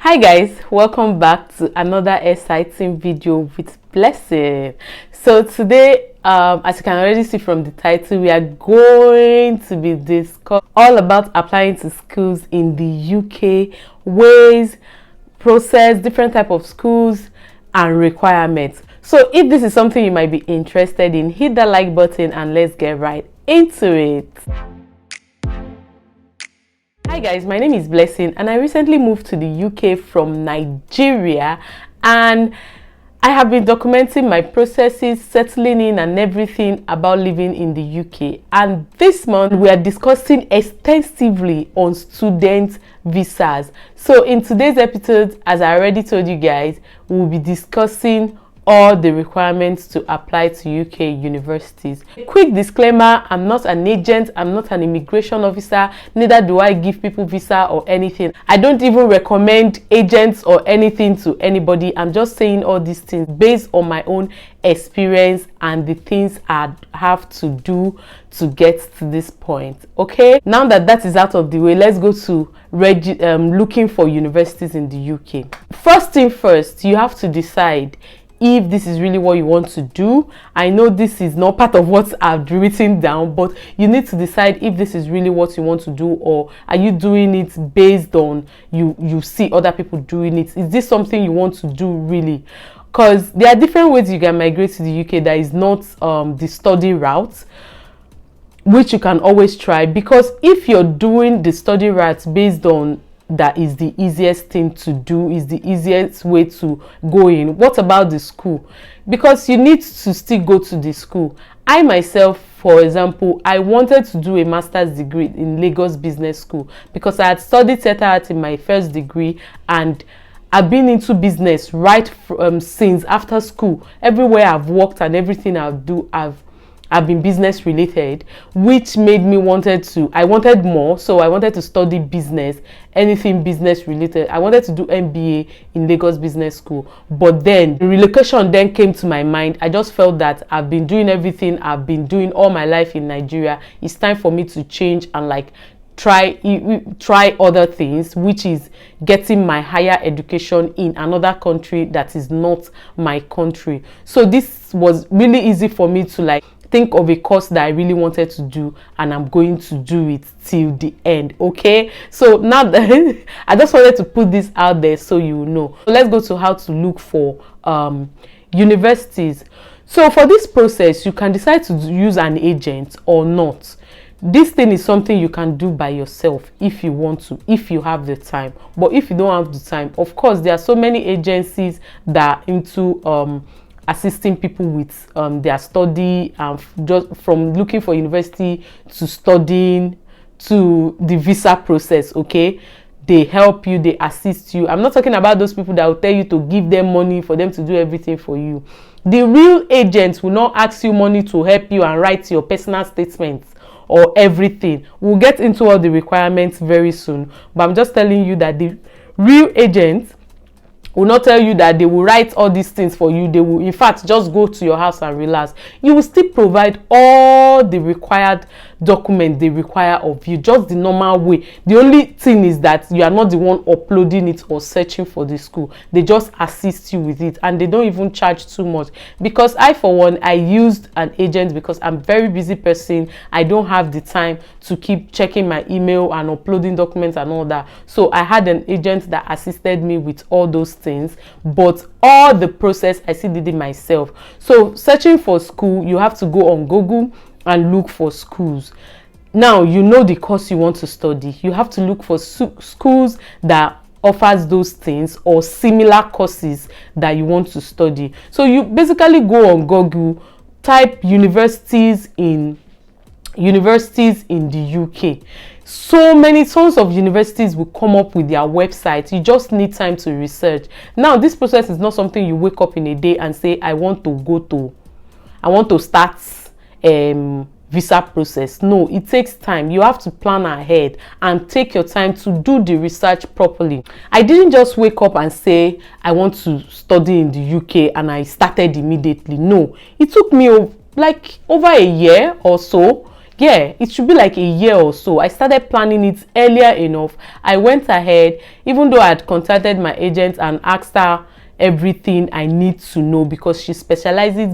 Hi guys, welcome back to another exciting video with Blessing. So today, as you can already see from the title, we are going to be discussing all about applying to schools in the UK, ways, process, different type of schools and requirements. So if this is something you might be interested in, hit that like button and let's get right into it. Hi guys, my name is Blessing and I recently moved to the UK from Nigeria, and I have been documenting my processes, settling in and everything about living in the UK. And this month we are discussing extensively on student visas. So in today's episode, as I already told you guys, we will be discussing all the requirements to apply to UK universities. A quick disclaimer, I'm not an agent, I'm not an immigration officer, neither do I give people visa or anything. I don't even recommend agents or anything to anybody. I'm just saying all these things based on my own experience and the things I have to do to get to this point. Okay, now that is out of the way, let's go to looking for universities in the UK. First thing first, you have to decide if this is really what you want to do. I know this is not part of what I've written down, but you need to decide if this is really what you want to do, or are you doing it based on you see other people doing it. Is this something you want to do really? Because there are different ways you can migrate to the UK that is not the study route, which you can always try. Because if you're doing the study route based on that is the easiest thing to do, is the easiest way to go in, what about the school? Because you need to still go to the school. I myself, for example, I wanted to do a master's degree in Lagos Business School because I had studied theatre art in my first degree, and I've been into business right since after school. Everywhere I've worked and everything I've been business related, which made me I wanted more, so I wanted to study business, anything business related. I wanted to do MBA in Lagos Business School, but then the relocation then came to my mind. I just felt that I've been doing everything I've been doing all my life in Nigeria. It's time for me to change and like try other things, which is getting my higher education in another country that is not my country. So this was really easy for me to like think of a course that I really wanted to do, and I'm going to do it till the end. Okay, so now that I just wanted to put this out there so you know. So let's go to how to look for universities. So for this process, you can decide to use an agent or not. This thing is something you can do by yourself if you want to, if you have the time. But if you don't have the time, of course there are so many agencies that are into assisting people with their study, just from looking for university to studying to the visa process. Okay, they help you, they assist you. I'm not talking about those people that will tell you to give them money for them to do everything for you. The real agents will not ask you money to help you and write your personal statements or everything. We'll get into all the requirements very soon, but I'm just telling you that the real agents will not tell you that they will write all these things for you. They will in fact just go to your house and relax. You will still provide all the required documents they require of you, just the normal way. The only thing is that you are not the one uploading it or searching for the school. They just assist you with it, and they don't even charge too much. Because I, for one, I used an agent because I'm a very busy person. I don't have the time to keep checking my email and uploading documents and all that. So I had an agent that assisted me with all those things, but all the process I still did it myself. So searching for school, you have to go on Google and look for schools. Now you know the course you want to study. You have to look for schools that offers those things or similar courses that you want to study. So you basically go on Google, type universities in the UK. So many tons of universities will come up with their websites. You just need time to research. Now this process is not something you wake up in a day and say I want to start visa process. No, it takes time. You have to plan ahead and take your time to do the research properly. I didn't just wake up and say I want to study in the UK and I started immediately. No, it took me like over a year or so yeah, it should be like a year or so. I started planning it earlier enough. I went ahead, even though I had contacted my agent and asked her everything I need to know, because she specializes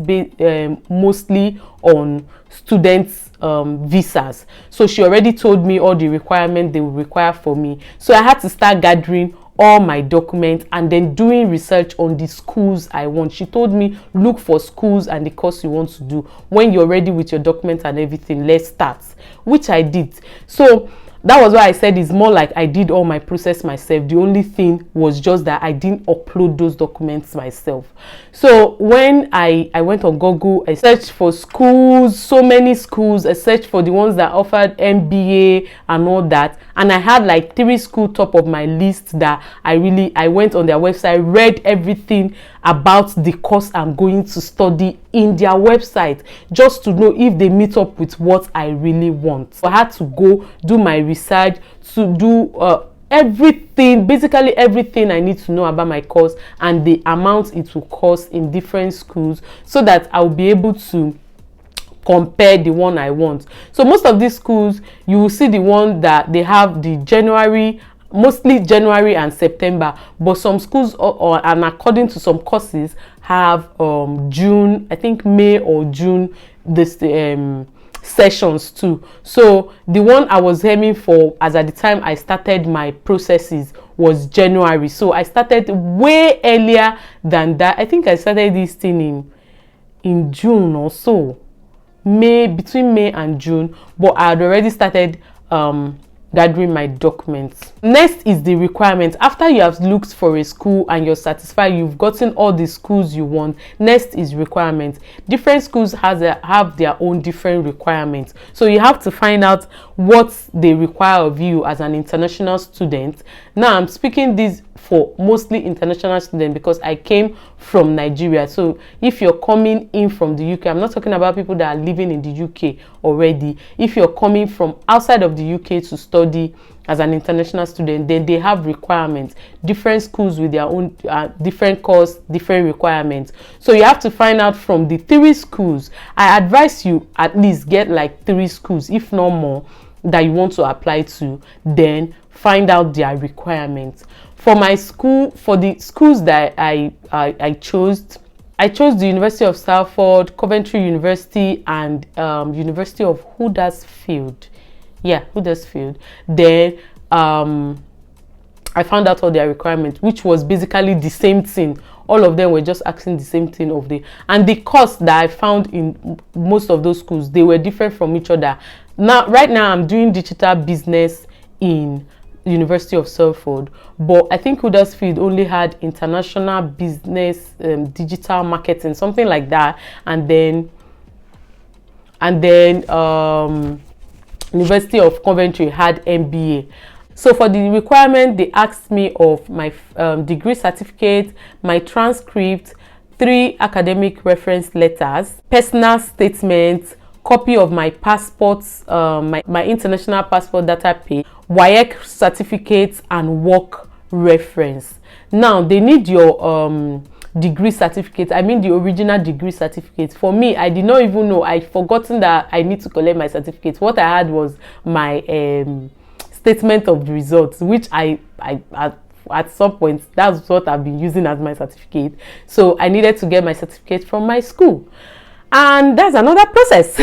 mostly on students visas. So she already told me all the requirements they would require for me. So I had to start gathering all my documents and then doing research on the schools I want. She told me, look for schools and the course you want to do. When you're ready with your documents and everything, let's start, which I did. So that was why I said it's more like I did all my process myself. The only thing was just that I didn't upload those documents myself. So when I went on Google, I searched for schools, so many schools. I searched for the ones that offered MBA and all that. And I had like 3 schools top of my list that I went on their website, read everything about the course I'm going to study in their website, just to know if they meet up with what I really want. So I had to go do my research to do everything, basically everything I need to know about my course and the amount it will cost in different schools, so that I'll be able to compare the one I want. So most of these schools, you will see the one that they have the January, mostly January and September, but some schools and according to some courses have June, I think May or June, this sessions too. So the one I was aiming for as at the time I started my processes was January. So I started way earlier than that. I think I started this thing in June or so, between May and June, but I had already started gathering my documents. Next is the requirements. After you have looked for a school and you're satisfied, you've gotten all the schools you want. Next is requirements. Different schools have their own different requirements, so you have to find out what they require of you as an international student. Now I'm speaking this for mostly international students because I came from Nigeria. So if you're coming in from the UK, I'm not talking about people that are living in the UK already. If you're coming from outside of the UK to study as an international student, then they have requirements. Different schools with their own different course, different requirements. So you have to find out from the 3 schools. I advise you at least get like 3 schools, if not more, that you want to apply to. Then find out their requirements. For my school, for the schools that I chose the University of Salford, Coventry University, and University of Huddersfield. Yeah, Huddersfield. Then I found out all their requirements, which was basically the same thing. All of them were just asking the same thing of the, and the course that I found in most of those schools, they were different from each other. Right now I'm doing digital business in University of Salford, but I think Huddersfield only had international business, digital marketing, something like that, and then University of Coventry had MBA. So for the requirement, they asked me of my degree certificate, my transcript, 3 academic reference letters, personal statements, copy of my passports, my international passport data page, WAEC certificates, and work reference. Now they need your degree certificate. I mean the original degree certificate. For me, I did not even know. I'd forgotten that I need to collect my certificate. What I had was my statement of the results, which I at some point, that's what I've been using as my certificate. So I needed to get my certificate from my school. And that's another process.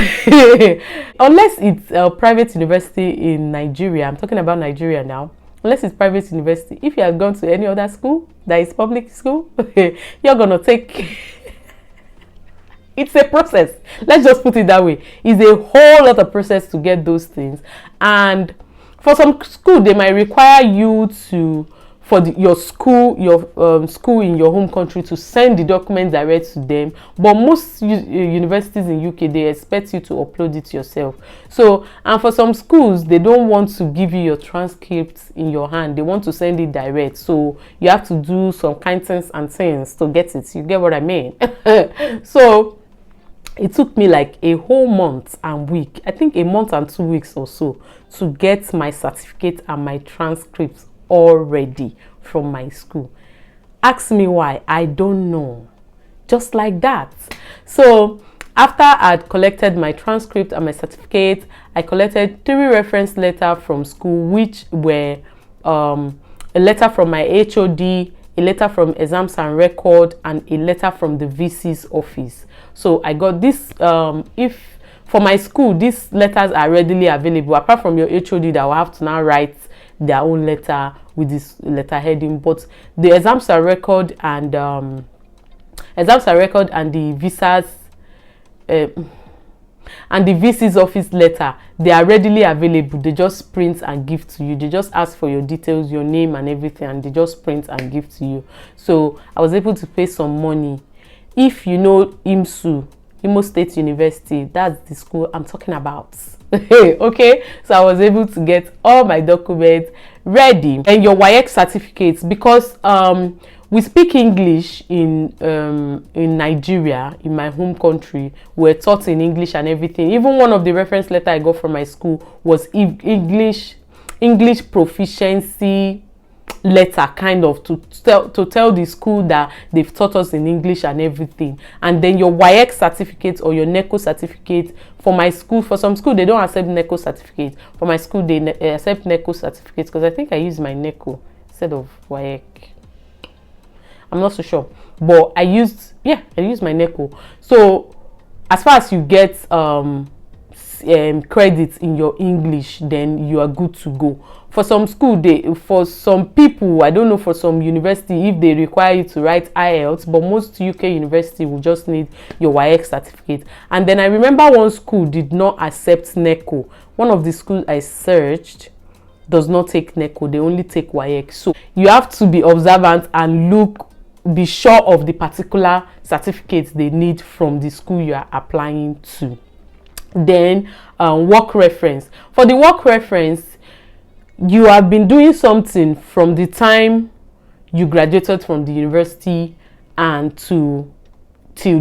Unless it's a private university in Nigeria, I'm talking about Nigeria now. Unless it's private university, if you have gone to any other school that is public school, you're gonna take it's a process. Let's just put it that way. It's a whole lot of process to get those things. And for some school, they might require you to, your school in your home country, to send the documents direct to them. But most universities in UK, they expect you to upload it yourself. So, and for some schools, they don't want to give you your transcripts in your hand. They want to send it direct. So you have to do some kindness and things to get it. You get what I mean? So it took me like a whole month and week, I think a month and 2 weeks or so, to get my certificate and my transcripts already from my school. Ask me why. I don't know. Just like that. So After I had collected my transcript and my certificate, I collected 3 reference letters from school, which were a letter from my HOD, a letter from exams and record, and a letter from the VC's office. So I got this. If for my school, these letters are readily available, apart from your HOD that will have to now write their own letter with this letter heading. But the exams and record and the visas and the VC's office letter, they are readily available. They just print and give to you. They just ask for your details, your name and everything, and they just print and give to you. So I was able to pay some money. If you know IMSU, Imo State University, that's the school I'm talking about. Okay, so I was able to get all my documents ready. And your WAEC certificates, because we speak English in Nigeria, in my home country. We're taught in English and everything. Even one of the reference letter I got from my school was English proficiency letter, kind of, to tell the school that they've taught us in English and everything. And then your WAEC certificate or your NECO certificate. For my school, for some school they don't accept NECO certificate. For my school they accept NECO certificates, because I think I use my NECO instead of WAEC. I'm not so sure, but I used my NECO. So as far as you get credits in your English, then you are good to go. For some school, for some people, I don't know, for some university, if they require you to write IELTS, but most UK university will just need your WAEC certificate. And then I remember one school did not accept NECO. One of the schools I searched does not take NECO, they only take WAEC. So you have to be observant and be sure of the particular certificates they need from the school you are applying to. Then work reference. For the work reference, you have been doing something from the time you graduated from the university and till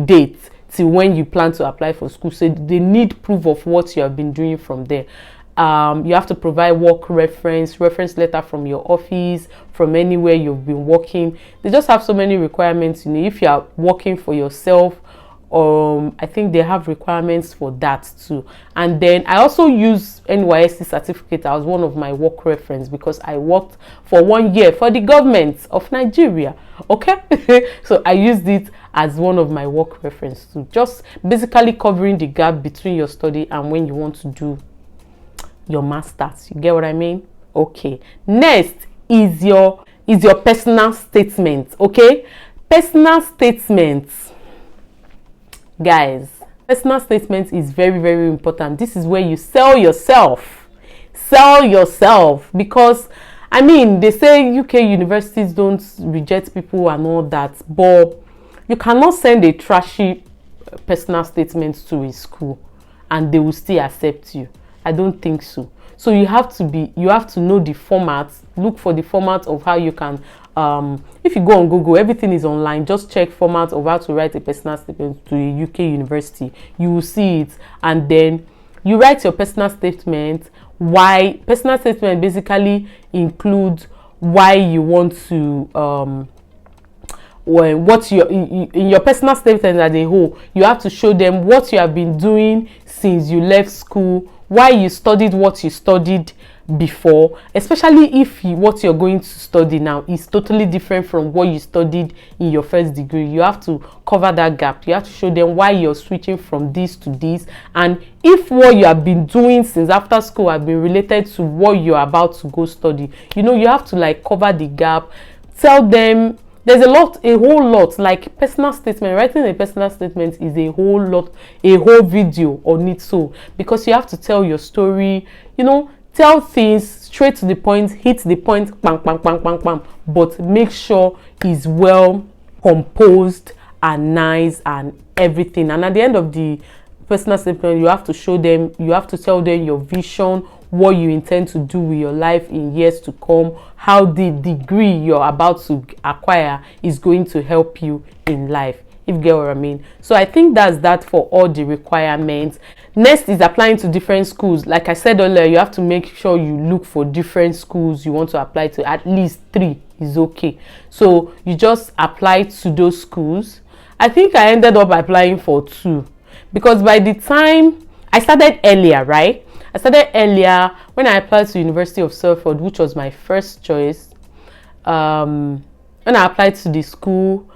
date, till when you plan to apply for school. So they need proof of what you have been doing from there. You have to provide work reference letter from your office, from anywhere you've been working. They just have so many requirements. If you are working for yourself, I think they have requirements for that too. And then I also use NYSC certificate as one of my work reference, because I worked for 1 year for the government of Nigeria. Okay. So I used it as one of my work reference too, just basically covering the gap between your study and when you want to do your masters. You get what I mean? Okay. Next is your personal statement. Okay, personal statements, guys. Personal statement is very, very important. This is where you sell yourself, because I mean, they say UK universities don't reject people and all that, but you cannot send a trashy personal statement to a school and they will still accept you. I don't think so. So you have to know the format. Look for the format of how you can, if you go on Google, everything is online. Just check format of how to write a personal statement to a UK university. You will see it, and then you write your personal statement. Why? Personal statement basically includes why you want to what in your personal statement as a whole. You have to show them what you have been doing since you left school, why you studied what you studied before, especially if what you're going to study now is totally different from what you studied in your first degree. You have to cover that gap. You have to show them why you're switching from this to this, and if what you have been doing since after school have been related to what you're about to go study. You have to cover the gap. Tell them. There's a whole lot, like personal statement. Writing a personal statement is a whole video on it. So, because you have to tell your story, tell things straight to the point, hit the point, bang, bang, bang, bang, bang. But make sure it's well composed and nice and everything. And at the end of the personal statement, you have to show them, you have to tell them your vision, what you intend to do with your life in years to come, how the degree you're about to acquire is going to help you in life, if you get what I mean. So I think that's that for all the requirements. Next is applying to different schools. Like I said earlier, you have to make sure you look for different schools you want to apply to. At least 3 is okay. So you just apply to those schools. I think I ended up applying for 2. because by the time I started earlier, right? I started earlier when I applied to University of Salford, which was my first choice. When I applied to the school,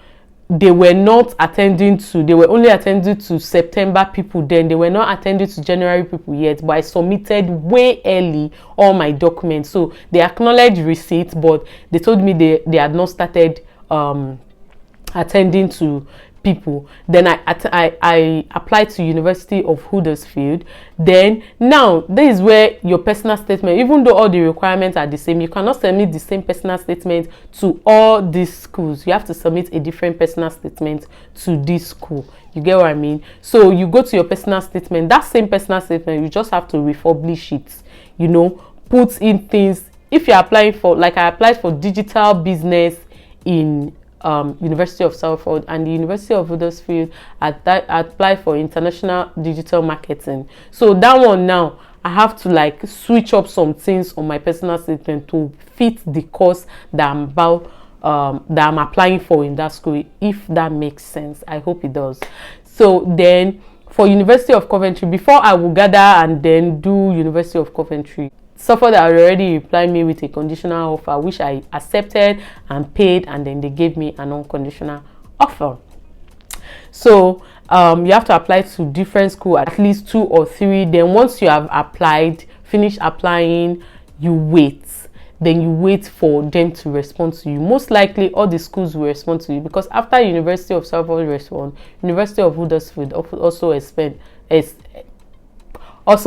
they were not attending to, they were only attending to September people then. They were not attending to January people yet, but I submitted way early all my documents. So they acknowledged receipt, but they told me they had not started attending to people. Then I applied to University of Huddersfield. Then now this is where your personal statement, even though all the requirements are the same, you cannot submit the same personal statement to all these schools. You have to submit a different personal statement to this school. You get what I mean? So you go to your personal statement, that same personal statement, you just have to refurbish it, you know, put in things. If you're applying for, like I applied for digital business in University of Salford, and the University of Huddersfield, I applied for international digital marketing. So that one now I have to like switch up some things on my personal statement to fit the course that I'm applying for in that school, if that makes sense. I hope it does. So then for University of Coventry, before I will gather and then do University of Coventry, Salford had already replied me with a conditional offer, which I accepted and paid, and then they gave me an unconditional offer. So you have to apply to different schools, at least 2 or 3. Then once you have applied, finish applying, you wait. Then you wait for them to respond to you. Most likely all the schools will respond to you, because after University of Salford respond, University of Huddersfield also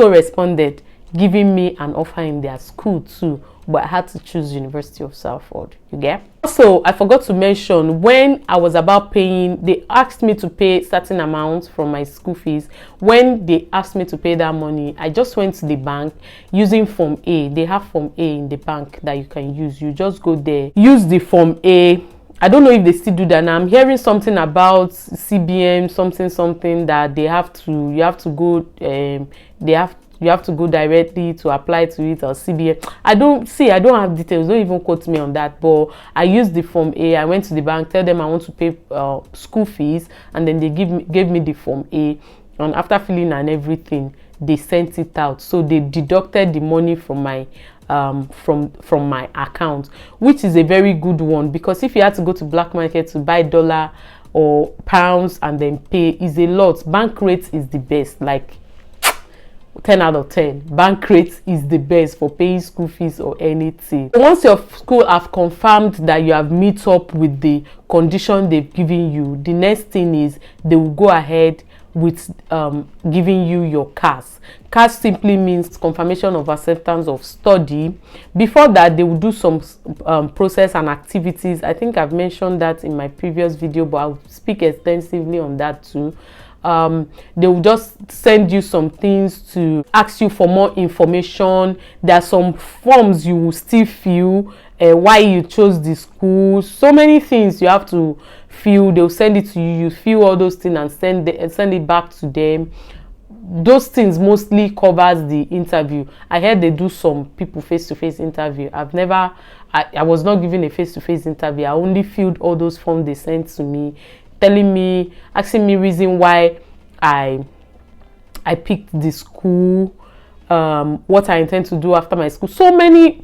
responded, giving me an offer in their school too, but I had to choose University of Salford. You get? Also, I forgot to mention, when I was about paying, they asked me to pay certain amounts from my school fees. When they asked me to pay that money, I just went to the bank using Form A. They have Form A in the bank that you can use. You just go there, use the Form A. I don't know if they still do that now. I'm hearing something about CBM, something that you have to go directly to apply to it, or CBM. I don't have details. Don't even quote me on that. But I used the Form A. I went to the bank, tell them I want to pay school fees, and then they gave me the Form A. And after filling and everything, they sent it out. So they deducted the money from my from my account, which is a very good one, because if you had to go to black market to buy dollar or pounds and then pay, is a lot. Bank rate is the best, like 10 out of 10. Bank rate is the best for paying school fees or anything. Once your school have confirmed that you have met up with the condition they've given you, the next thing is they will go ahead with giving you your CAS. CAS simply means confirmation of acceptance of study. Before that, they will do some process and activities. I think I've mentioned that in my previous video, but I'll speak extensively on that too. They will just send you some things to ask you for more information. There are some forms you will still fill, why you chose the school, so many things you have to fill. They'll send it to you, you fill all those things and send it back to them. Those things mostly covers the interview. I heard they do some people face-to-face interview. I was not given a face-to-face interview. I only filled all those forms they sent to me, asking me reason why I picked the school, what I intend to do after my school. So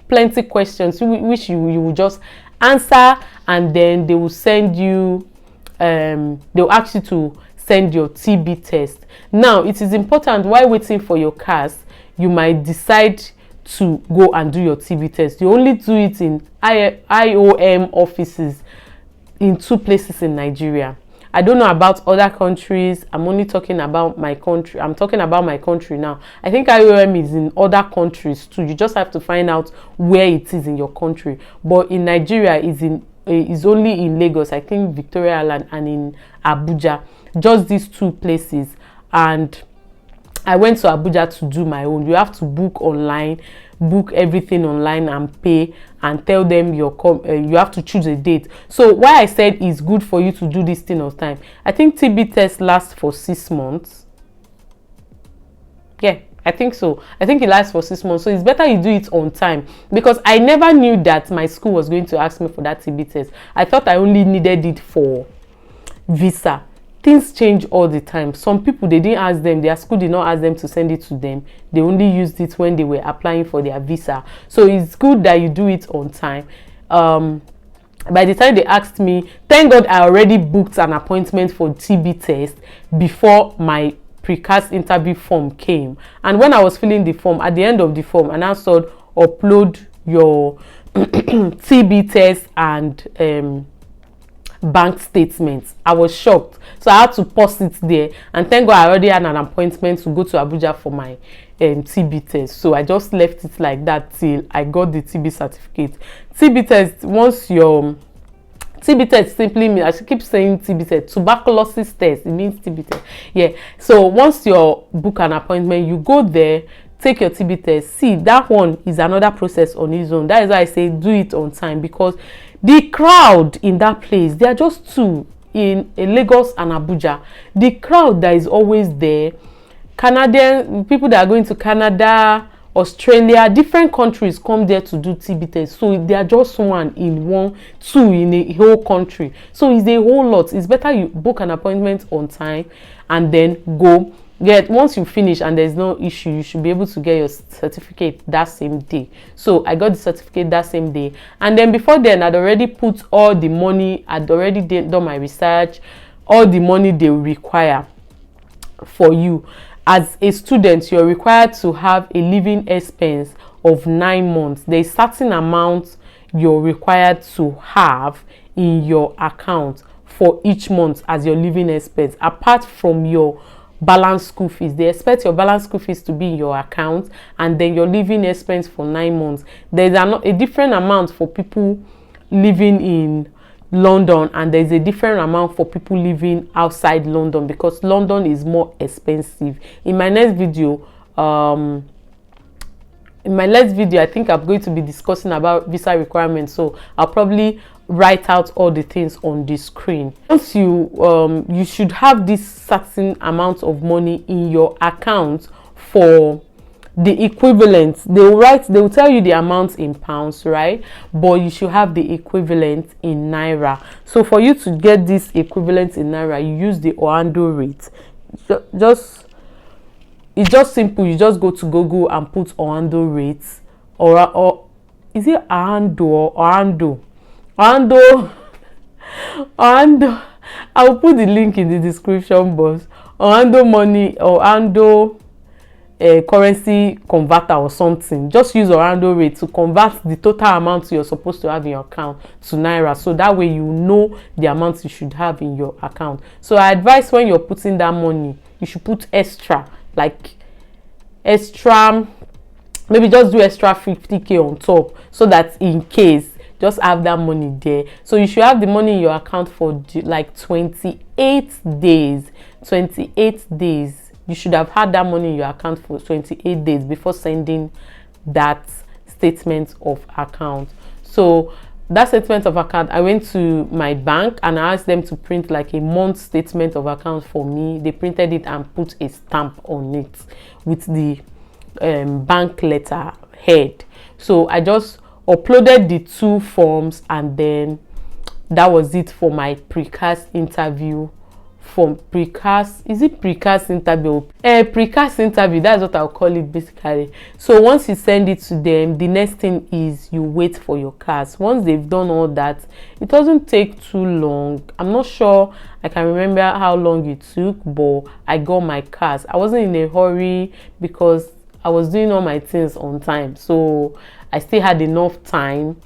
plenty questions which you will just answer, and then they will send you, they'll ask you to send your TB test. Now, it is important, while waiting for your CAS, you might decide to go and do your TB test. You only do it in IOM offices in 2 places in Nigeria. I don't know about other countries. I'm only talking about my country. I'm talking about my country now. I think IOM is in other countries too. You just have to find out where it is in your country. But in Nigeria, is only in Lagos, I think Victoria Island, and in Abuja. Just these 2 places. And I went to Abuja to do my own. You have to book everything online and pay, and tell them you have to choose a date. So why I said it's good for you to do this thing on time. I think TB test lasts for 6 months. Yeah, I think so. I think it lasts for 6 months. So it's better you do it on time, because I never knew that my school was going to ask me for that TB test. I thought I only needed it for visa. things change all the time. Some people, they didn't ask them, their school did not ask them to send it to them. They only used it when they were applying for their visa. So it's good that you do it on time. By the time they asked me, thank God I already booked an appointment for TB test before my CAS interview form came. And when I was filling the form, at the end of the form, and I saw upload your TB test and bank statements, I was shocked. So I had to post it there, and thank God I already had an appointment to go to Abuja for my TB test. So I just left it like that till I got the TB certificate. TB test, once your TB test simply means, I should keep saying TB test, tuberculosis test, it means TB test. Yeah, so once you book an appointment, you go there, take your TB test. See, that one is another process on its own. That is why I say do it on time, because the crowd in that place, they are just two in Lagos and Abuja. The crowd that is always there, Canadian people that are going to Canada, Australia, different countries come there to do TB test. So they are just one in two in a whole country. So it's a whole lot. It's better you book an appointment on time and then go. Once you finish and there's no issue, you should be able to get your certificate that same day. So I got the certificate that same day, and then before then I'd already put all the money. I'd already done my research, all the money they require for you. As a student, you're required to have a living expense of 9 months. There's certain amount you're required to have in your account for each month as your living expense, apart from your balance school fees. They expect your balance school fees to be in your account, and then your living expense for 9 months. There's a different amount for people living in London, and there's a different amount for people living outside London, because London is more expensive. In my next video, I think I'm going to be discussing about visa requirements, so I'll probably write out all the things on the screen. Once you should have this certain amount of money in your account for the equivalent. They will tell you the amount in pounds, right? But you should have the equivalent in naira. So for you to get this equivalent in naira, you use the Oando rate. It's just simple. You just go to Google and put Oando rates, or is it Oando or Oando? Oando. I will put the link in the description box. Oando money or Oando currency converter or something. Just use Oando rate to convert the total amount you're supposed to have in your account to naira, so that way you know the amount you should have in your account. So I advise, when you're putting that money, you should put extra, maybe just do extra 50k on top, so that in case, just have that money there. So you should have the money in your account for like 28 days. 28 days. You should have had that money in your account for 28 days before sending that statement of account. So that statement of account, I went to my bank and I asked them to print like a month statement of account for me. They printed it and put a stamp on it with the bank letter head. So I just uploaded the 2 forms, and then that was it for my CAS interview. From CAS, is it CAS interview? CAS interview, that's what I'll call it basically. So once you send it to them, the next thing is you wait for your CAS. Once they've done all that, it doesn't take too long. I'm not sure, I can remember how long it took, but I got my CAS. I wasn't in a hurry because I was doing all my things on time, so I still had enough time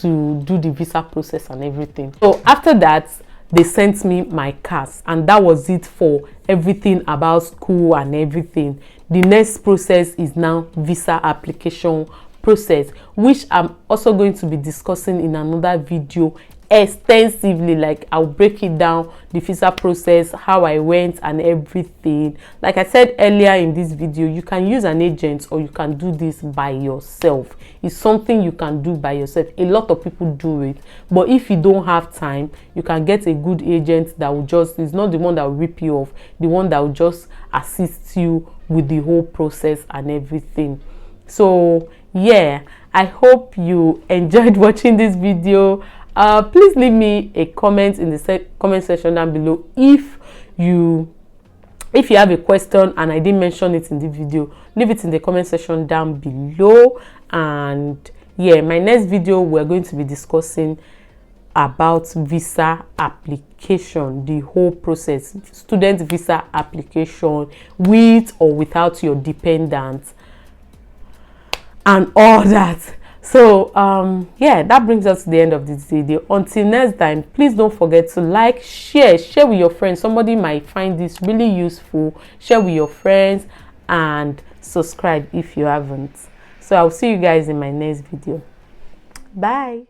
to do the visa process and everything. So after that, they sent me my CAS, and that was it for everything about school and everything. The next process is now visa application process, which I'm also going to be discussing in another video extensively. Like, I'll break it down, the visa process, how I went and everything. Like I said earlier in this video, you can use an agent or you can do this by yourself. It's something you can do by yourself. A lot of people do it, but if you don't have time, you can get a good agent that will just, it's not the one that will rip you off, the one that will just assist you with the whole process and everything. So yeah, I hope you enjoyed watching this video. Please leave me a comment in the comment section down below if you have a question and I didn't mention it in the video. Leave it in the comment section down below. And yeah, my next video we're going to be discussing about visa application, the whole process, student visa application, with or without your dependents and all that. So yeah, that brings us to the end of this video. Until next time, please don't forget to like, share with your friends. Somebody might find this really useful. Share with your friends and subscribe if you haven't. So I'll see you guys in my next video. Bye.